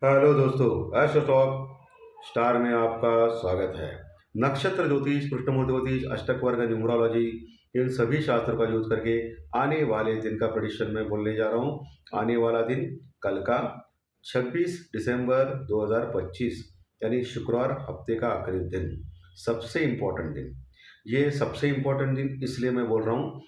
Hello दोस्तों, astro talk star में आपका स्वागत है। नक्षत्र ज्योतिष, कृष्णमूर्ति ज्योतिष, अष्टक वर्ग, न्यूमरोलॉजी, इन सभी शास्त्रों का यूज करके आने वाले दिन का प्रेडिक्शन मैं बोलने जा रहा हूँ। आने वाला दिन कल का 26 दिसंबर 2025 यानी शुक्रवार, हफ्ते का आखिरी दिन, सबसे इम्पोर्टेंट दिन। ये सबसे इम्पोर्टेंट दिन इसलिए मैं बोल रहा हूँ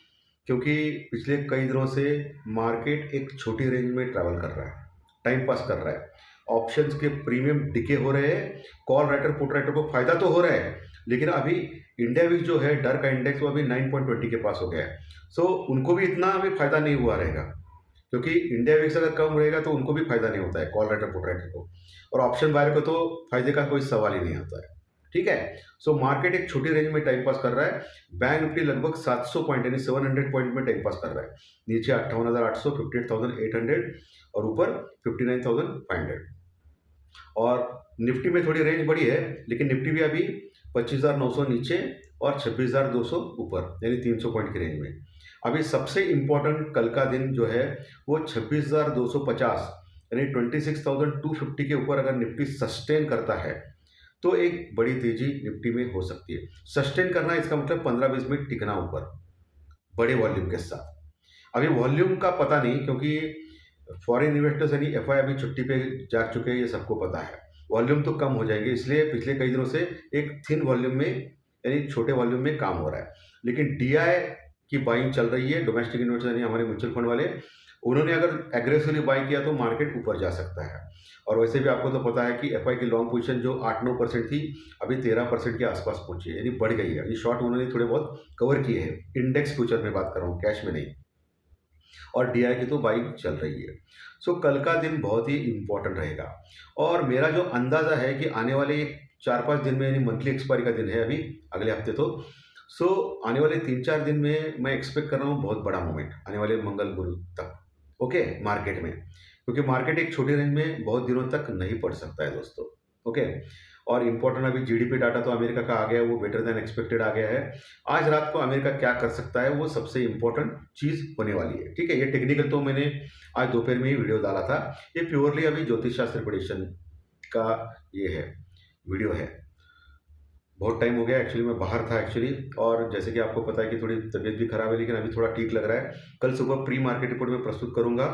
क्योंकि पिछले कई दिनों से मार्केट एक छोटी रेंज में ट्रैवल कर रहा है, टाइम पास कर रहा है। ऑप्शंस के प्रीमियम डिके हो रहे हैं, कॉल राइटर पुट राइटर को फायदा तो हो रहा है, लेकिन अभी इंडिया विक्स जो है डर का इंडेक्स वो अभी 9.20 के पास हो गया है। सो उनको भी इतना अभी फायदा नहीं हुआ रहेगा, क्योंकि इंडिया विक्स अगर कम रहेगा तो उनको भी फायदा नहीं होता है कॉल राइटर पुट राइटर को, और ऑप्शन बायर को तो फायदे का कोई सवाल ही नहीं आता है। ठीक है। सो मार्केट एक छोटी रेंज में टाइम पास कर रहा है। बैंक निफ्टी लगभग 700 पॉइंट यानी 700 पॉइंट में टाइम पास कर रहा है। नीचे 58,800, 58,800 और ऊपर 59,500। और निफ्टी में थोड़ी रेंज बड़ी है, लेकिन निफ्टी भी अभी 25,900 नीचे और 26,200 ऊपर यानी 300 पॉइंट की रेंज में। अभी सबसे इम्पोर्टेंट कल का दिन जो है वो 26,250 यानी 26,250 के ऊपर अगर निफ्टी सस्टेन करता है तो एक बड़ी तेजी निफ्टी में हो सकती है। सस्टेन करना इसका मतलब 15-20 मिनट टिकना ऊपर बड़े वॉल्यूम के साथ। अभी वॉल्यूम का पता नहीं, क्योंकि फॉरेन इन्वेस्टर्स यानी एफआई अभी छुट्टी पे जा चुके हैं, ये सबको पता है। वॉल्यूम तो कम हो जाएंगे, इसलिए पिछले कई दिनों से एक थिन वॉल्यूम में यानी छोटे वॉल्यूम में काम हो रहा है। लेकिन डीआई की बाइंग चल रही है, डोमेस्टिक इन्वेस्टर यानी हमारे म्यूचुअल फंड वाले, उन्होंने अगर एग्रेसिवली बाइंग किया तो मार्केट ऊपर जा सकता है। और वैसे भी आपको तो पता है कि एफआई की लॉन्ग पोजीशन जो 8-9% थी अभी 13% के आसपास पहुंची है, यानी बढ़ गई है। यानी शॉर्ट उन्होंने थोड़े बहुत कवर किए हैं, इंडेक्स फ्यूचर में बात कर रहा हूँ, कैश में नहीं। और डीआई की तो बाइंग चल रही है। सो कल का दिन बहुत ही इंपॉर्टेंट रहेगा। और मेरा जो अंदाज़ा है कि आने वाले 4-5 दिन में, यानी मंथली एक्सपायरी का दिन है अभी अगले हफ्ते तो, सो आने वाले 3-4 दिन में मैं एक्सपेक्ट कर रहा हूँ बहुत बड़ा मूवमेंट आने वाले मंगल गुरु तक, ओके, मार्केट में। क्योंकि मार्केट एक छोटी रेंज में बहुत दिनों तक नहीं पड़ सकता है दोस्तों, ओके। और इम्पोर्टेंट अभी जीडीपी डाटा तो अमेरिका का आ गया है, वो बेटर देन एक्सपेक्टेड आ गया है। आज रात को अमेरिका क्या कर सकता है वो सबसे इम्पोर्टेंट चीज़ होने वाली है। ठीक है, ये टेक्निकल तो मैंने आज दोपहर में ही वीडियो डाला था, ये प्योरली अभी ज्योतिष शास्त्र प्रेडिक्शन का ये है, वीडियो है। बहुत टाइम हो गया, एक्चुअली मैं बाहर था एक्चुअली, और जैसे कि आपको पता है कि थोड़ी तबीयत भी खराब है, लेकिन अभी थोड़ा ठीक लग रहा है। कल सुबह प्री मार्केट रिपोर्ट में प्रस्तुत करूंगा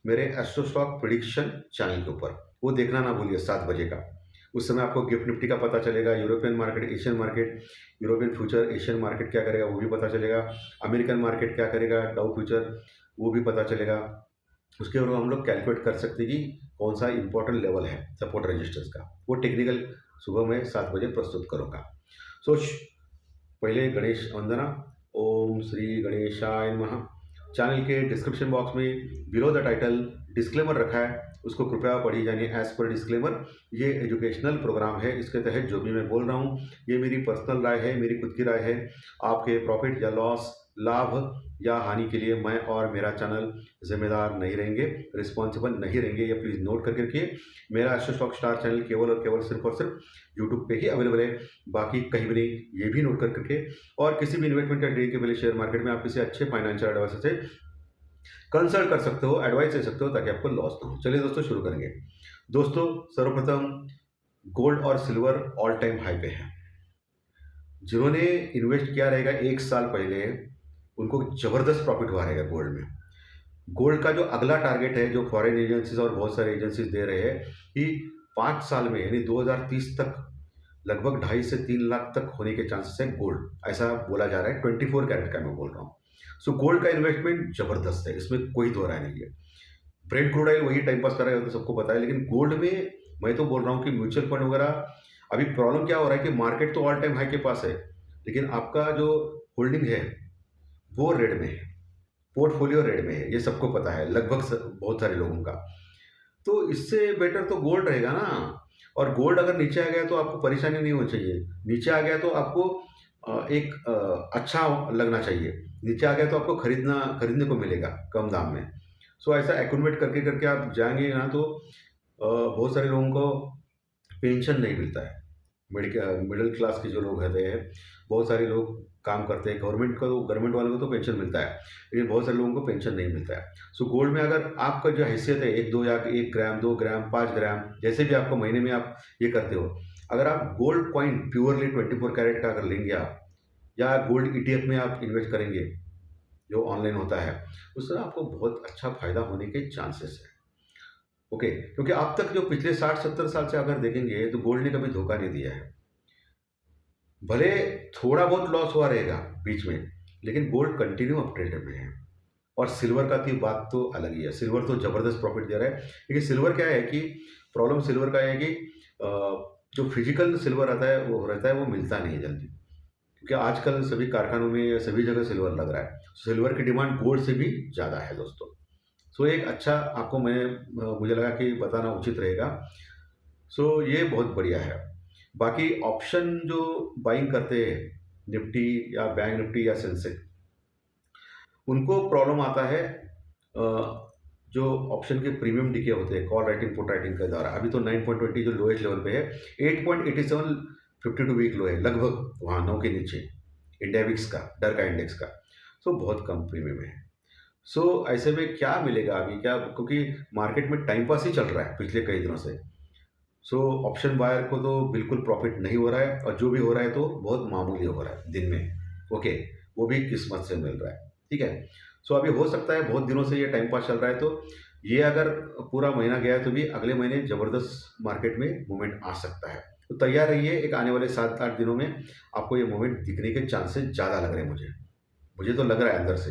मेरे एस्ट्रो स्टॉक प्रिडिक्शन चैनल के ऊपर, वो देखना ना भूलिए 7 बजे का। उस समय आपको गिफ्ट निफ्टी का पता चलेगा, European market, Asian market, European future Asian market क्या करेगा वो भी पता चलेगा, अमेरिकन मार्केट क्या करेगा, डाउ फ्यूचर वो भी पता चलेगा। उसके ऊपर हम लोग कैलकुलेट कर सकते हैं कि कौन सा इंपॉर्टेंट लेवल है सपोर्ट रजिस्टर्स का, वो टेक्निकल सुबह में 7 बजे प्रस्तुत करूँगा। सो पहले गणेश वंदना। ओम श्री गणेशाय नमः। चैनल के डिस्क्रिप्शन बॉक्स में बिलो द टाइटल डिस्क्लेमर रखा है, उसको कृपया पढ़ी जानिए। एज पर डिस्क्लेमर, ये एजुकेशनल प्रोग्राम है, इसके तहत जो भी मैं बोल रहा हूँ ये मेरी पर्सनल राय है, मेरी खुद की राय है। आपके प्रॉफिट या लॉस, लाभ या हानि के लिए मैं और मेरा चैनल जिम्मेदार नहीं रहेंगे, रिस्पॉन्सिबल नहीं रहेंगे, ये प्लीज़ नोट करके रखिए। मेरा एस्ट्रो स्टॉक स्टार चैनल केवल और केवल सिर्फ और सिर्फ यूट्यूब पे ही अवेलेबल है, बाकी कहीं भी नहीं, ये भी नोट कर करके। और किसी भी इन्वेस्टमेंट या ट्रेडिंग के पहले शेयर मार्केट में आप किसी अच्छे फाइनेंशियल एडवाइजर से कंसल्ट कर सकते हो, एडवाइस ले सकते हो, ताकि आपको लॉस ना हो। चलिए दोस्तों शुरू करेंगे। दोस्तों सर्वप्रथम गोल्ड और सिल्वर ऑल टाइम हाई पे है। जिन्होंने इन्वेस्ट किया रहेगा 1 साल पहले, उनको जबरदस्त प्रॉफिट हुआ रहेगा गोल्ड में। गोल्ड का जो अगला टारगेट है, जो फॉरेन एजेंसीज और बहुत सारे एजेंसीज दे रहे हैं कि 5 साल में यानी 2030 तक लगभग 2.5 से 3 लाख तक होने के चांसेस है गोल्ड, ऐसा बोला जा रहा है। 24 कैरेट का मैं बोल रहा हूँ। सो गोल्ड का इन्वेस्टमेंट जबरदस्त है, इसमें कोई दो राय नहीं है। ब्रेड क्रूड ऑयल वही टाइम पास कर रहा है तो सबको पता है, लेकिन गोल्ड में मैं तो बोल रहा हूँ कि म्यूचुअल फंड वगैरह, अभी प्रॉब्लम क्या हो रहा है कि मार्केट तो ऑल टाइम हाई के पास है, लेकिन आपका जो होल्डिंग है वो रेड में है, पोर्टफोलियो रेड में है, ये सबको पता है लगभग बहुत सारे लोगों का। तो इससे बेटर तो गोल्ड रहेगा ना। और गोल्ड अगर नीचे आ गया तो आपको परेशानी नहीं होनी चाहिए, नीचे आ गया तो आपको अच्छा लगना चाहिए, नीचे आ गया तो आपको खरीदने को मिलेगा कम दाम में। सो ऐसा एक्यूमुलेट करके करके आप जाएंगे ना तो बहुत सारे लोगों को पेंशन नहीं मिलता है, मिडिल क्लास के जो लोग रहते हैं, बहुत सारे लोग काम करते हैं, गवर्नमेंट वालों को तो पेंशन मिलता है, लेकिन बहुत सारे लोगों को पेंशन नहीं मिलता है। सो गोल्ड में अगर आपका जो हैसियत है 1-2 या 1 ग्राम, 2 ग्राम, 5 ग्राम, जैसे भी आपको महीने में आप ये करते हो, अगर आप गोल्ड कॉइन प्योरली 24 कैरेट का अगर लेंगे आप, या गोल्ड ईटीएफ में आप इन्वेस्ट करेंगे, जो ऑनलाइन होता है, उससे आपको बहुत अच्छा फ़ायदा होने के चांसेस है। ओके, क्योंकि अब तक जो पिछले 60-70 साल से अगर देखेंगे तो गोल्ड ने कभी धोखा नहीं दिया है। भले थोड़ा बहुत लॉस हुआ रहेगा बीच में, लेकिन गोल्ड कंटिन्यू अप ट्रेंड में है। और सिल्वर का की बात तो अलग ही है, सिल्वर तो ज़बरदस्त प्रॉफिट दे रहा है। लेकिन सिल्वर क्या है कि प्रॉब्लम सिल्वर का है कि जो फिजिकल सिल्वर आता है वो मिलता नहीं है जल्दी, क्योंकि आजकल सभी कारखानों में या सभी जगह सिल्वर लग रहा है। सिल्वर की डिमांड गोल्ड से भी ज़्यादा है दोस्तों। सो एक अच्छा आपको मुझे लगा कि बताना उचित रहेगा। सो ये बहुत बढ़िया है। बाकी ऑप्शन जो बाइंग करते हैं, निफ्टी या बैंक निफ्टी या सेंसेक्स, उनको प्रॉब्लम आता है जो ऑप्शन के प्रीमियम डिके होते हैं कॉल राइटिंग पुट राइटिंग के द्वारा। अभी तो 9.20 जो लोएस्ट लेवल पे है, 8.87 52 वीक लो है लगभग, वहाँ 9 के नीचे इंडिया विक्स का, डर का इंडेक्स का। सो बहुत कम प्रीमियम है। सो ऐसे में क्या मिलेगा अभी, क्या, क्योंकि मार्केट में टाइम पास ही चल रहा है पिछले कई दिनों से। सो ऑप्शन बायर को तो बिल्कुल प्रॉफिट नहीं हो रहा है, और जो भी हो रहा है तो बहुत मामूली हो रहा है दिन में। ओके, वो भी किस्मत से मिल रहा है, ठीक है। सो अभी हो सकता है बहुत दिनों से ये टाइम पास चल रहा है, तो ये अगर पूरा महीना गया है तो भी अगले महीने ज़बरदस्त मार्केट में मूवमेंट आ सकता है। तो तैयार रहिए, एक आने वाले 7-8 दिनों में आपको ये मूवमेंट दिखने के चांसेस ज़्यादा लग रहे हैं। मुझे तो लग रहा है अंदर से।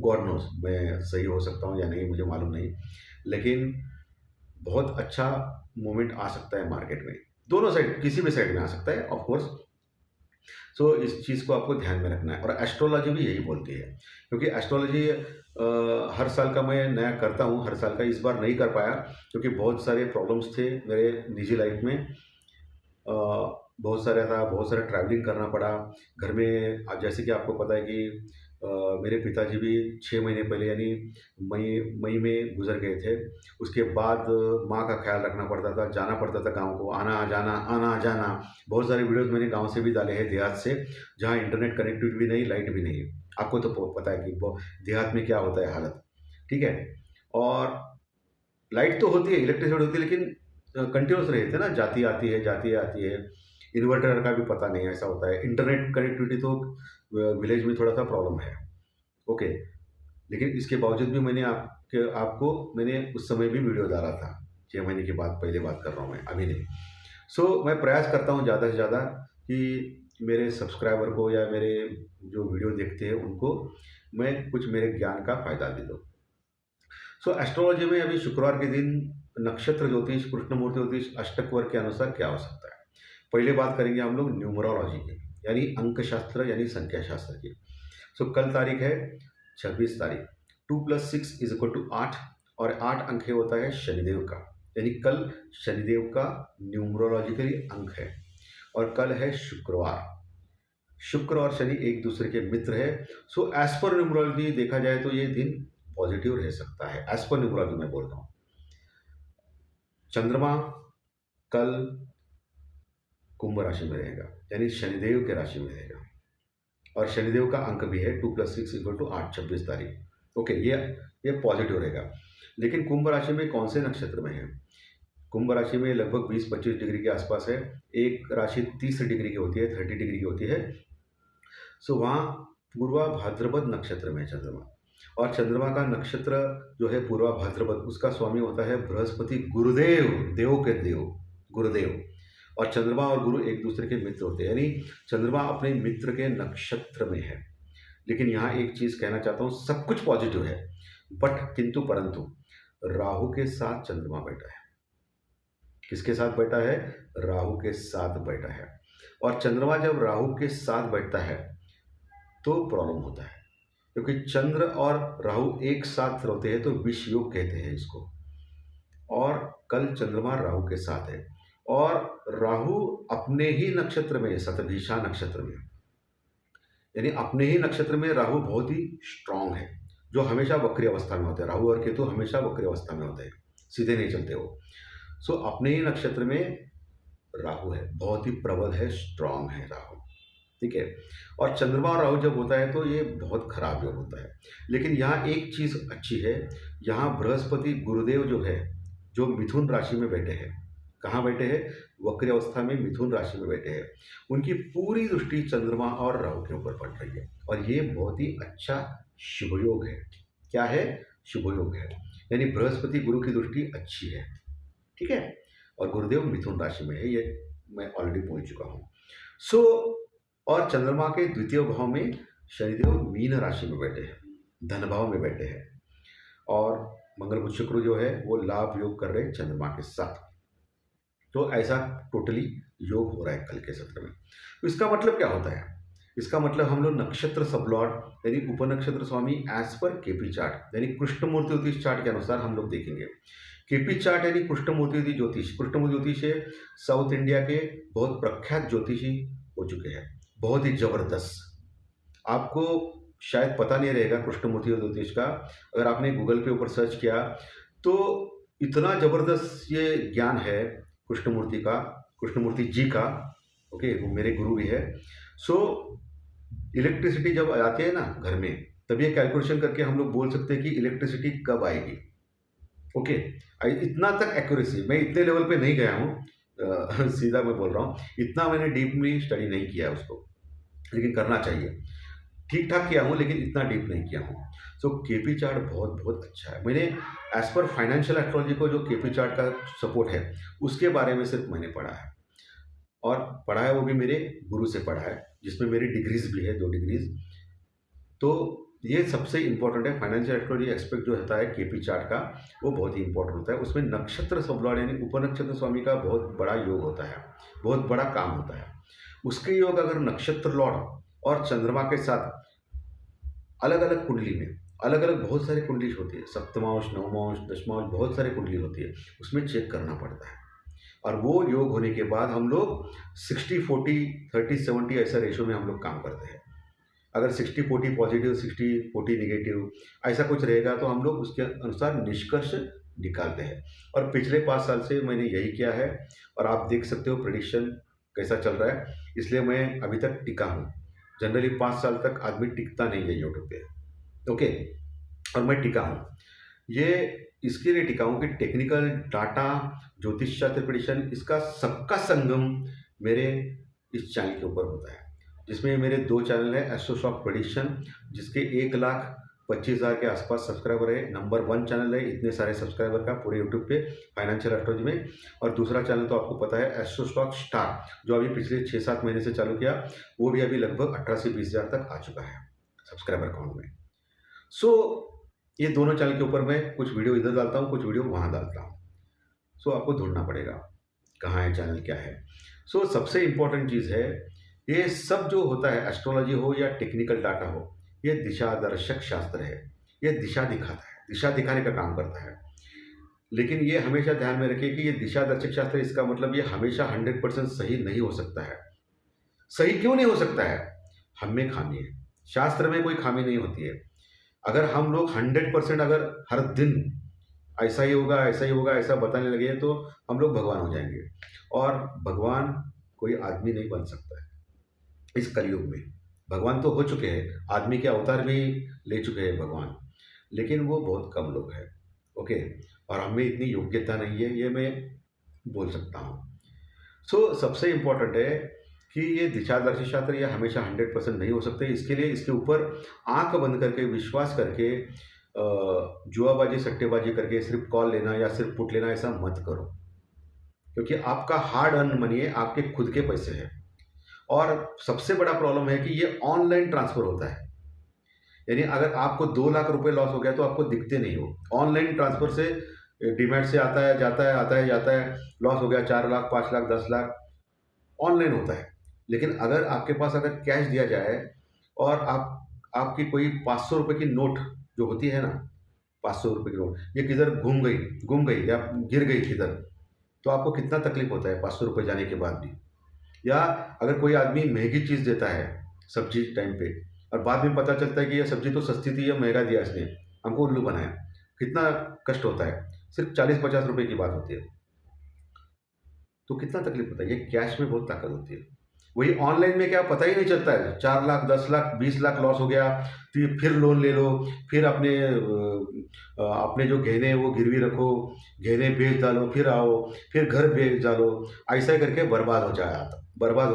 गॉड नोस मैं सही हो सकता हूँ या नहीं, मुझे मालूम नहीं, लेकिन बहुत अच्छा मूवमेंट आ सकता है मार्केट में। दोनों साइड, किसी भी साइड में आ सकता है ऑफ कोर्स। सो इस चीज़ को आपको ध्यान में रखना है, और एस्ट्रोलॉजी भी यही बोलती है, क्योंकि एस्ट्रोलॉजी हर साल का मैं नया करता हूँ, हर साल का। इस बार नहीं कर पाया क्योंकि बहुत सारे प्रॉब्लम्स थे मेरे निजी लाइफ में। बहुत सारा ट्रैवलिंग करना पड़ा घर में। जैसे कि आपको पता है कि मेरे पिताजी भी 6 महीने पहले यानी मई मई में गुजर गए थे। उसके बाद माँ का ख्याल रखना पड़ता था, जाना पड़ता था गाँव को, आना जाना आना जाना। बहुत सारे वीडियोस मैंने गाँव से भी डाले हैं, देहात से, जहाँ इंटरनेट कनेक्टिविटी भी नहीं, लाइट भी नहीं। आपको तो पता है कि देहात में क्या होता है हालत, ठीक है। और लाइट तो होती है, इलेक्ट्रिसिटी होती है, लेकिन कंटिन्यूस रहते हैं ना, जाती आती है जाती आती है। इन्वर्टर का भी पता नहीं ऐसा होता है। इंटरनेट कनेक्टिविटी तो विलेज में थोड़ा सा प्रॉब्लम है। ओके, लेकिन इसके बावजूद भी आपको मैंने उस समय भी वीडियो डाला था, 6 महीने के बाद, पहले बात कर रहा हूँ मैं, अभी नहीं। सो मैं प्रयास करता हूँ ज़्यादा से ज़्यादा कि मेरे सब्सक्राइबर को या मेरे जो वीडियो देखते हैं उनको मैं कुछ मेरे ज्ञान का फ़ायदा दे दूँ। सो एस्ट्रोलॉजी में अभी शुक्रवार के दिन नक्षत्र ज्योतिष, कृष्णमूर्ति ज्योतिष, अष्टक वर्ग के अनुसार क्या हो सकता है। पहले बात करेंगे हम लोग न्यूमरोलॉजी की, यानी अंक शास्त्र यानी संख्या शास्त्र की। सो कल तारीख है 26 तारीख। 2+6 = 8, और 8 अंक है होता है शनिदेव का, यानी कल शनिदेव का न्यूमरोलॉजिकली अंक है। और कल है शुक्रवार। शुक्र और शनि एक दूसरे के मित्र है। सो एज पर न्यूमरोलॉजी देखा जाए तो ये दिन पॉजिटिव रह सकता है, एज पर न्यूमरोलॉजी मैं बोल रहा हूँ। चंद्रमा कल कुंभ राशि में रहेगा, यानी शनिदेव के राशि में रहेगा, और शनिदेव का अंक भी है 2+6 = 8, 26 तारीख। ओके, ये पॉजिटिव रहेगा। लेकिन कुंभ राशि में कौन से नक्षत्र में है? कुंभ राशि में लगभग 20-25 डिग्री के आसपास है। एक राशि 30 डिग्री की होती है, 30 डिग्री की होती है। सो वहाँ पूर्वा भाद्रपद नक्षत्र में है चंद्रमा, और चंद्रमा का नक्षत्र जो है पूर्वा भाद्रपद, उसका स्वामी होता है बृहस्पति, गुरुदेव, देव के देव, गुरुदेव। और चंद्रमा और गुरु एक दूसरे के मित्र होते हैं, यानी चंद्रमा अपने मित्र के नक्षत्र में है। लेकिन यहाँ एक चीज़ कहना चाहता हूँ, सब कुछ पॉजिटिव है, बट किंतु परंतु राहु के साथ चंद्रमा बैठा है। किसके साथ बैठा है? राहु के साथ बैठा है। और चंद्रमा जब राहु के साथ बैठता है तो प्रॉब्लम होता है, क्योंकि चंद्र और राहु एक साथ रहते हैं तो विष योग कहते हैं इसको। और कल चंद्रमा राहु के साथ है, और राहु अपने ही नक्षत्र में, शतभिषा नक्षत्र में, यानी अपने ही नक्षत्र में राहु बहुत ही स्ट्रांग है, जो हमेशा वक्री अवस्था में होते हैं। राहु और केतु हमेशा वक्री अवस्था में होते हैं, सीधे नहीं चलते वो। सो अपने ही नक्षत्र में राहु है, बहुत ही प्रबल है, स्ट्रांग है राहु। ठीक है। और चंद्रमा और राहु जब होता है तो ये बहुत खराब योग होता है। लेकिन यहाँ एक चीज़ अच्छी है, यहाँ बृहस्पति गुरुदेव जो है, जो मिथुन राशि में बैठे हैं। कहाँ बैठे हैं? वक्र अवस्था में मिथुन राशि में बैठे हैं। उनकी पूरी दृष्टि चंद्रमा और राहु के ऊपर पड़ रही है और ये बहुत ही अच्छा शुभ योग है। क्या है? शुभ योग है। यानी बृहस्पति गुरु की दृष्टि अच्छी है। ठीक है। और गुरुदेव मिथुन राशि में है, ये मैं ऑलरेडी बोल चुका हूँ। सो और चंद्रमा के द्वितीय भाव में शनिदेव मीन राशि में बैठे हैं, धन भाव में बैठे हैं। और मंगल बुध शुक्र जो है वो लाभ योग कर रहे हैं चंद्रमा के साथ। तो ऐसा टोटली योग हो रहा है कल के सत्र में। तो इसका मतलब क्या होता है? इसका मतलब हम लोग नक्षत्र सबलॉट यानी उपनक्षत्र स्वामी एज पर केपी चार्ट यानी कृष्णमूर्ति ज्योतिष चार्ट के अनुसार हम लोग देखेंगे। केपी चार्ट यानी कृष्णमूर्ति ज्योतिष। कृष्णमूर्ति ज्योतिष है साउथ इंडिया के बहुत प्रख्यात ज्योतिषी हो चुके हैं, बहुत ही जबरदस्त। आपको शायद पता नहीं रहेगा कृष्णमूर्ति ज्योतिष का, अगर आपने गूगल पे ऊपर सर्च किया तो इतना जबरदस्त ये ज्ञान है कृष्णमूर्ति का, कृष्णमूर्ति जी का। ओके, वो मेरे गुरु भी है। सो इलेक्ट्रिसिटी जब आती है ना घर में, तब ये कैलकुलेशन करके हम लोग बोल सकते हैं कि इलेक्ट्रिसिटी कब आएगी। ओके, इतना तक एक्यूरेसी, मैं इतने लेवल पे नहीं गया हूँ, सीधा मैं बोल रहा हूँ, इतना मैंने डीपली स्टडी नहीं किया है उसको, लेकिन करना चाहिए। ठीक ठाक किया हूँ लेकिन इतना डीप नहीं किया हूँ। सो केपी चार्ट बहुत बहुत अच्छा है। मैंने एज पर फाइनेंशियल एस्ट्रोलॉजी को जो केपी चार्ट का सपोर्ट है उसके बारे में सिर्फ मैंने पढ़ा है, और पढ़ा है वो भी मेरे गुरु से पढ़ा है, जिसमें मेरी डिग्रीज भी है, 2 डिग्रीज। तो ये सबसे इम्पोर्टेंट है। फाइनेंशियल एस्ट्रोलॉजी एस्पेक्ट जो होता है केपी चार्ट का, वो बहुत ही इंपॉर्टेंट होता है। उसमें नक्षत्र सबलॉर्ड यानी उपनक्षत्र स्वामी का बहुत बड़ा योग होता है, बहुत बड़ा काम होता है। उसके योग अगर नक्षत्र लॉर्ड और चंद्रमा के साथ अलग अलग कुंडली में, अलग अलग बहुत सारी कुंडली होती है, सप्तमांश, नवमांश, दशमांश, बहुत सारी कुंडली होती है, उसमें चेक करना पड़ता है। और वो योग होने के बाद हम लोग 60-40, 30-70 ऐसा रेशो में हम लोग काम करते हैं। अगर 60-40 पॉजिटिव, 60-40 नेगेटिव ऐसा कुछ रहेगा तो हम लोग उसके अनुसार निष्कर्ष निकालते हैं। और पिछले 5 साल से मैंने यही किया है, और आप देख सकते हो प्रेडिक्शन कैसा चल रहा है। इसलिए मैं अभी तक टिका हूँ। जनरली 5 साल तक आदमी टिकता नहीं है यूट्यूब पे। ओके, और मैं टिका हूँ। ये इसके लिए टिका हूँ कि टेक्निकल डाटा, ज्योतिष शास्त्र प्रेडिक्शन, इसका सबका संगम मेरे इस चैनल के ऊपर होता है, जिसमें मेरे 2 चैनल है। एस्ट्रोशॉक प्रेडिक्शन जिसके 1,25,000 के आसपास सब्सक्राइबर है, नंबर 1 चैनल है इतने सारे सब्सक्राइबर का पूरे यूट्यूब पे फाइनेंशियल एस्ट्रोलॉजी में। और दूसरा चैनल तो आपको पता है एस्ट्रोशॉक स्टार, जो अभी पिछले 6-7 महीने से चालू किया, वो भी अभी लगभग 18 से 20 हज़ार तक आ चुका है सब्सक्राइबर काउंट में। सो ये दोनों चैनल के ऊपर मैं कुछ वीडियो इधर डालता हूँ, कुछ वीडियो वहाँ डालता हूँ। सो आपको ढूंढना पड़ेगा कहाँ है चैनल, क्या है। सो सबसे इम्पोर्टेंट चीज़ है, ये सब जो होता है एस्ट्रोलॉजी हो या टेक्निकल डाटा हो, ये दिशा दर्शक शास्त्र है। ये दिशा दिखाता है, दिशा दिखाने का काम करता है। लेकिन ये हमेशा ध्यान में रखिए कि ये दिशा दर्शक शास्त्र, इसका मतलब ये हमेशा 100% सही नहीं हो सकता है। सही क्यों नहीं हो सकता है? हम में खामी है, शास्त्र में कोई खामी नहीं होती है। अगर हम लोग 100% अगर हर दिन ऐसा ही होगा, ऐसा ही होगा, ऐसा बताने लगे तो हम लोग भगवान हो जाएंगे। और भगवान कोई आदमी नहीं बन सकता है इस कलयुग में। भगवान तो हो चुके हैं, आदमी के अवतार भी ले चुके हैं भगवान, लेकिन वो बहुत कम लोग हैं। ओके, और हमें इतनी योग्यता नहीं है, ये मैं बोल सकता हूँ। सो सबसे इम्पोर्टेंट है कि ये दिशादर्शी शास्त्र ये हमेशा 100% नहीं हो सकते। इसके लिए इसके ऊपर आंख बंद करके विश्वास करके जुआबाजी, सट्टेबाजी करके सिर्फ कॉल लेना या सिर्फ पुट लेना ऐसा मत करो, क्योंकि आपका हार्ड अर्न मनी है, आपके खुद के पैसे हैं। और सबसे बड़ा प्रॉब्लम है कि ये ऑनलाइन ट्रांसफ़र होता है, यानी अगर आपको 2 लाख रुपए लॉस हो गया तो आपको दिखते नहीं हो। ऑनलाइन ट्रांसफ़र से डीमैट से आता है, जाता है, आता है, जाता है, लॉस हो गया 4 लाख, 5 लाख, 10 लाख, ऑनलाइन होता है। लेकिन अगर आपके पास अगर कैश दिया जाए और आपकी कोई 500 रुपये की नोट जो होती है ना, 500 रुपये की नोट, ये किधर गुम गई या गिर गई किधर, तो आपको कितना तकलीफ होता है 500 रुपये जाने के बाद भी। या अगर कोई आदमी महंगी चीज़ देता है सब्जी टाइम पे, और बाद में पता चलता है कि यह सब्जी तो सस्ती थी या महंगा दिया इसने, हमको उल्लू बनाया, कितना कष्ट होता है। सिर्फ 40-50 रुपये की बात होती है। तो कितना तकलीफ होता है। ये कैश में बहुत ताकत होती है। वही ऑनलाइन में क्या पता ही नहीं चलता है, 4 लाख 10 लाख 20 लाख लॉस हो गया, फिर लोन ले लो, फिर अपने जो गहने हैं वो गिरवी रखो, गहने बेच डालो, फिर आओ, फिर घर बेच डालो, ऐसा करके बर्बाद हो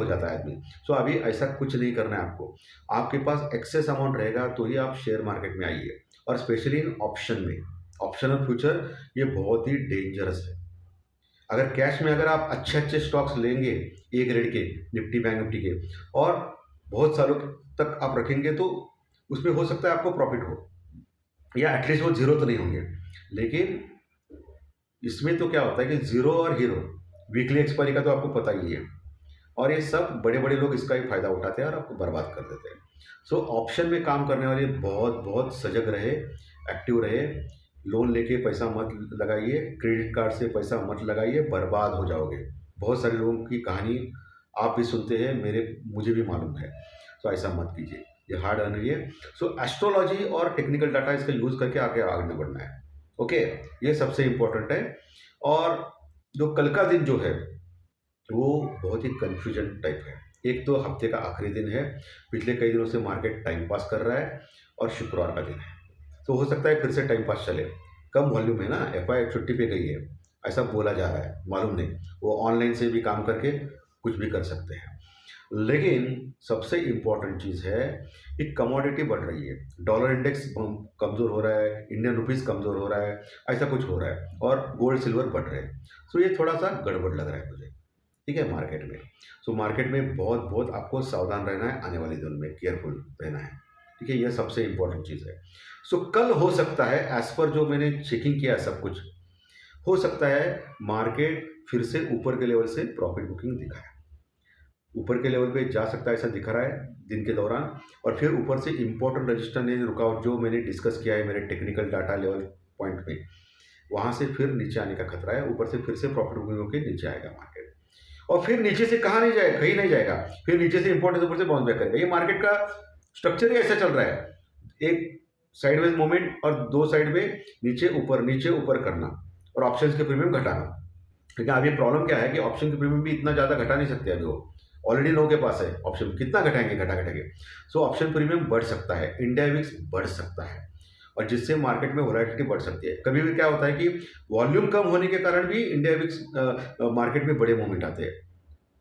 जाता है आदमी। सो अभी ऐसा कुछ नहीं करना है आपको। आपके पास एक्सेस अमाउंट रहेगा तो ही आप शेयर मार्केट में आइए, और स्पेशली इन ऑप्शन में। ऑप्शन और फ्यूचर ये बहुत ही डेंजरस है। अगर कैश में अगर आप अच्छे अच्छे स्टॉक्स लेंगे, ए ग्रेड के, निफ्टी बैंक निफ्टी के, और बहुत सालों तक आप रखेंगे, तो उसमें हो सकता है आपको प्रॉफिट हो, या एटलीस्ट वो जीरो तो नहीं होंगे। लेकिन इसमें तो क्या होता है कि जीरो और हीरो, वीकली एक्सपायरी का तो आपको पता ही है, और ये सब बड़े बड़े लोग इसका ही फायदा उठाते हैं और आपको बर्बाद कर देते हैं। सो ऑप्शन में काम करने वाले बहुत बहुत सजग रहे, एक्टिव रहे। लोन लेके पैसा मत लगाइए, क्रेडिट कार्ड से पैसा मत लगाइए, बर्बाद हो जाओगे। बहुत सारे लोगों की कहानी आप भी सुनते हैं, मुझे भी मालूम है। तो ऐसा मत कीजिए, ये हार्ड अर्न है। सो एस्ट्रोलॉजी और टेक्निकल डाटा इसका यूज़ करके आगे बढ़ना है। ओके, ये सबसे इम्पोर्टेंट है। और जो कल का दिन जो है वो बहुत ही कन्फ्यूजन टाइप है। एक तो हफ्ते का आखिरी दिन है, पिछले कई दिनों से मार्केट टाइम पास कर रहा है, और शुक्रवार का दिन है, तो हो सकता है फिर से टाइम पास चले। कम वॉल्यूम है ना, एफआई छुट्टी पे गई है, ऐसा बोला जा रहा है, मालूम नहीं, वो ऑनलाइन से भी काम करके कुछ भी कर सकते हैं। लेकिन सबसे इम्पोर्टेंट चीज़ है कि कमोडिटी बढ़ रही है, डॉलर इंडेक्स कमज़ोर हो रहा है, इंडियन रुपीज़ कमज़ोर हो रहा है, ऐसा कुछ हो रहा है, और गोल्ड सिल्वर बढ़ रहे हैं। सो ये थोड़ा सा गड़बड़ लग रहा है मुझे, ठीक है, मार्केट में। सो मार्केट में बहुत बहुत आपको सावधान रहना है, आने वाले दिनों में केयरफुल रहना है, ठीक है, यह सबसे इम्पोर्टेंट चीज़ है। सो कल हो सकता है, एज पर जो मैंने चेकिंग किया सब कुछ, हो सकता है मार्केट फिर से ऊपर के लेवल से प्रॉफिट बुकिंग दिखाए, ऊपर के लेवल पे जा सकता है, ऐसा दिख रहा है दिन के दौरान। और फिर ऊपर से इम्पोर्टेंट रजिस्टर ने रुकावट जो मैंने डिस्कस किया है मेरे टेक्निकल डाटा लेवल पॉइंट पे, वहाँ से फिर नीचे आने का खतरा है, ऊपर से फिर से प्रॉफिट बुकिंग होकर नीचे आएगा मार्केट, और फिर नीचे से कहाँ नहीं जाएगा, कहीं नहीं जाएगा, फिर नीचे से इम्पोर्टेंट ऊपर से बाउंस बैक करेगा। ये मार्केट का स्ट्रक्चर ही ऐसा चल रहा है, एक साइडवेज मूवमेंट और दो साइड में नीचे ऊपर करना, और ऑप्शंस के प्रीमियम घटाना। लेकिन अभी प्रॉब्लम क्या है कि ऑप्शन के प्रीमियम भी इतना ज़्यादा घटा नहीं सकते, अभी वो ऑलरेडी लोगों के पास है ऑप्शन, कितना घटाएंगे, घटा के। सो ऑप्शन प्रीमियम बढ़ सकता है, इंडिया विक्स बढ़ सकता है, और जिससे मार्केट में वोलेटिलिटी बढ़ सकती है। कभी भी क्या होता है कि वॉल्यूम कम होने के कारण भी इंडिया विक्स मार्केट में बड़े मूवमेंट आते हैं।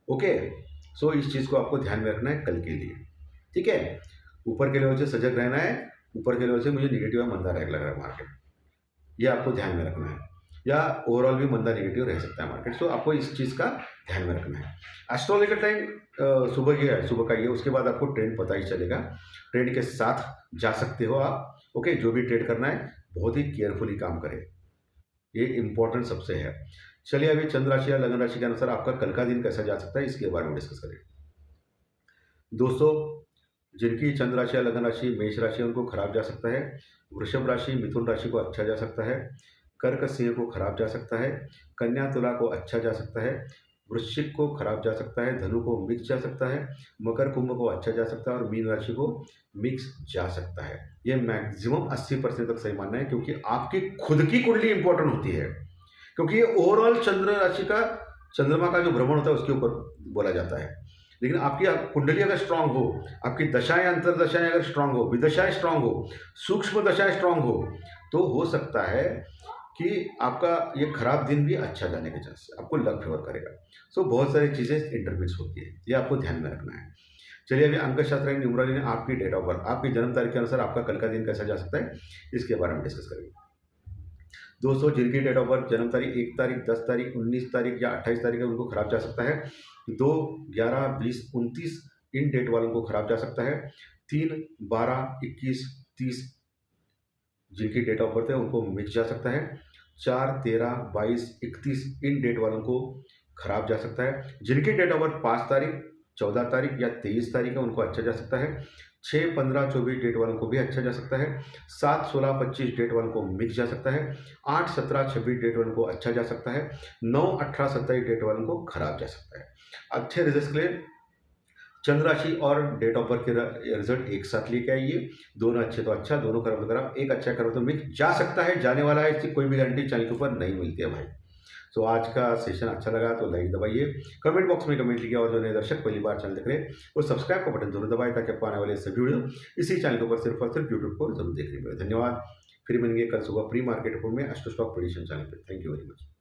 ओके, सो इस चीज़ को आपको ध्यान में रखना है कल के लिए, ठीक है। ऊपर के लेवल से सजग रहना है, ऊपर के लेवल से मुझे निगेटिव या मंदा लग रहा है मार्केट, ये आपको ध्यान में रखना है, या ओवरऑल भी मंदा निगेटिव रह सकता है मार्केट। सो आपको इस चीज़ का ध्यान में रखना है। एस्ट्रोलॉजिकल टाइम सुबह का ही है, उसके बाद आपको ट्रेंड पता ही चलेगा, ट्रेंड के साथ जा सकते हो आप। ओके, जो भी ट्रेड करना है बहुत ही केयरफुली काम करें, ये इंपॉर्टेंट सबसे है। चलिए अभी चंद्र राशि या लगन राशि के अनुसार आपका कल का दिन कैसा जा सकता है इसके बारे में डिस्कस करें। दोस्तों, जिनकी चंद्र राशि या लगन राशि मेष राशि है उनको खराब जा सकता है, वृषभ राशि मिथुन राशि को अच्छा जा सकता है, कर्क सिंह को खराब जा सकता है, कन्या तुला को अच्छा जा सकता है, वृश्चिक को खराब जा सकता है, धनु को मिक्स जा सकता है, मकर कुंभ को अच्छा जा सकता है, और मीन राशि को मिक्स जा सकता है। ये मैक्सिमम 80% तक सही मानना है, क्योंकि आपकी खुद की कुंडली इंपॉर्टेंट होती है, क्योंकि ये ओवरऑल चंद्र राशि का, चंद्रमा का जो भ्रमण होता है उसके ऊपर बोला जाता है। लेकिन आपकी कुंडली अगर स्ट्रांग हो, आपकी दशाएं अंतरदशाएं अगर स्ट्रांग हो, विदशाएं स्ट्रांग हो, सूक्ष्म दशाएं स्ट्रांग हो, तो हो सकता है कि आपका ये खराब दिन भी अच्छा जाने के चांस, आपको लक फेवर करेगा। सो बहुत सारी चीज़ें इंटरमिक्स होती है, ये आपको ध्यान में रखना है। चलिए अभी अंक शास्त्र न्यूमरोलॉजी ने आपकी डेट ऑफ बर्थ, आपकी जन्म तारीख के अनुसार आपका कल का दिन कैसा जा सकता है इसके बारे में डिस्कस करेंगे। दोस्तों, जिनकी डेट ऑफ बर्थ जन्म तारीख 1 तारीख 10 तारीख 19 तारीख या 28 तारीख है उनको खराब जा सकता है। 2, 11, 20, 29 इन डेट वालों को खराब जा सकता है। 3, 12, 21, 30 जिनकी डेट ऑफ बर्थ है उनको मिक्स जा सकता है। 4, 13, 22, 31 इन डेट वालों को खराब जा सकता है। जिनकी डेट ऑफ बर्थ 5 तारीख 14 तारीख या 23 तारीख है उनको अच्छा जा सकता है। 6, 15, 24 डेट वालों को भी अच्छा जा सकता है। 7, 16, 25 डेट वालों को मिक्स जा सकता है। 8, 17, 26 डेट वालों को अच्छा जा सकता है। 9, 18, 27 डेट वालों को खराब जा सकता है। अच्छे रिजल्ट के लिए चंद्र राशि और डेट ऑफ बर्थ के रिजल्ट एक साथ लेके आइए। दोनों अच्छे तो अच्छा, दोनों खराब तो खराब, एक अच्छा खराब तो मिक्स जा सकता है, जाने वाला है, इसकी कोई भी गारंटी चैनल के ऊपर नहीं मिलती है भाई। तो आज का सेशन अच्छा लगा तो लाइक दबाइए, कमेंट बॉक्स में कमेंट लिखिए और जो नए दर्शक पहली बार चैनल देख रहे हैं वो सब्सक्राइब का बटन जरूर दबाएं ताकि आपको आने वाले सभी वीडियो इसी चैनल के ऊपर सिर्फ और सिर्फ यूट्यूब पर जरूर देखने मिले। धन्यवाद। फिर मिलेंगे कल सुबह प्री मार्केट रिपोर्ट में एस्ट्रो स्टॉक प्रेडिक्शन चैनल पर। Thank you very much.